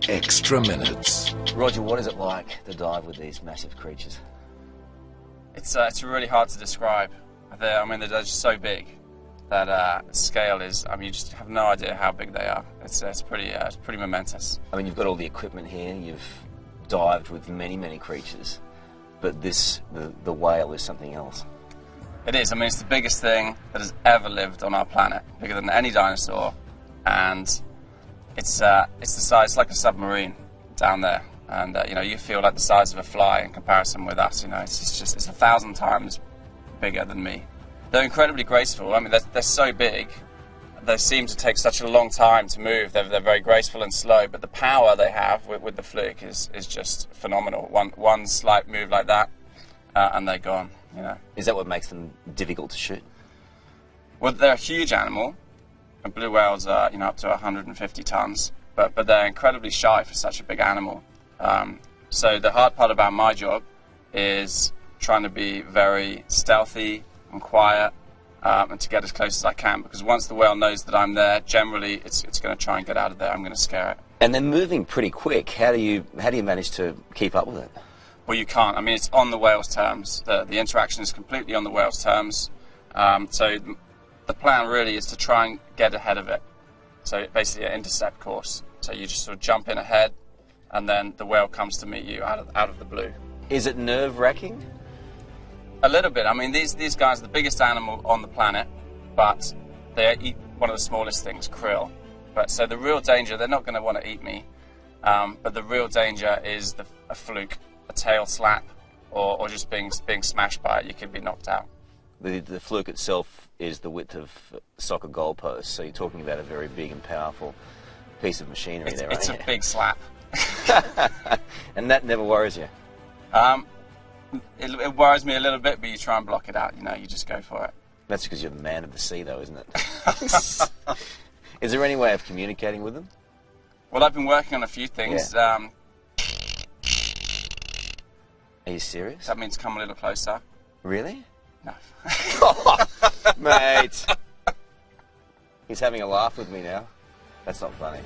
Extra minutes. Roger, what is it like to dive with these massive creatures? It's really hard to describe. I mean, they're just so big that scale is. I mean, you just have no idea how big they are. It's pretty momentous. I mean, you've got all the equipment here. You've dived with many creatures, but the whale is something else. It is. I mean, it's the biggest thing that has ever lived on our planet, bigger than any dinosaur, and it's the size. It's like a submarine down there, and you know, you feel like the size of a fly in comparison with us. You know, it's 1,000 times bigger than me. They're incredibly graceful. I mean, they're so big. They seem to take such a long time to move. They're very graceful and slow, but the power they have with the fluke is just phenomenal. One slight move like that, and they're gone. You know. Is that what makes them difficult to shoot? Well, they're a huge animal. And blue whales are, you know, up to 150 tons, but they're incredibly shy for such a big animal. So the hard part about my job is trying to be very stealthy and quiet, and to get as close as I can, because once the whale knows that I'm there, generally it's going to try and get out of there. I'm going to scare it. And they're moving pretty quick. How do you manage to keep up with it? Well, you can't. I mean, it's on the whale's terms. The interaction is completely on the whale's terms. So the plan really is to try and get ahead of it. So basically an intercept course. So you just sort of jump in ahead, and then the whale comes to meet you out of the blue. Is it nerve-wracking? A little bit. I mean, these guys are the biggest animal on the planet, but they eat one of the smallest things, krill. But so the real danger, they're not going to want to eat me, but the real danger is a fluke, a tail slap, or just being smashed by it. You could be knocked out. The fluke itself is the width of soccer goalposts, so you're talking about a very big and powerful piece of machinery there, right? It's a big slap. And that never worries you? It worries me a little bit, but you try and block it out. You know, you just go for it. That's because you're the man of the sea, though, isn't it? Is there any way of communicating with them? Well, I've been working on a few things. Yeah. Are you serious? That means come a little closer. Really? No. Oh, mate. He's having a laugh with me now. That's not funny.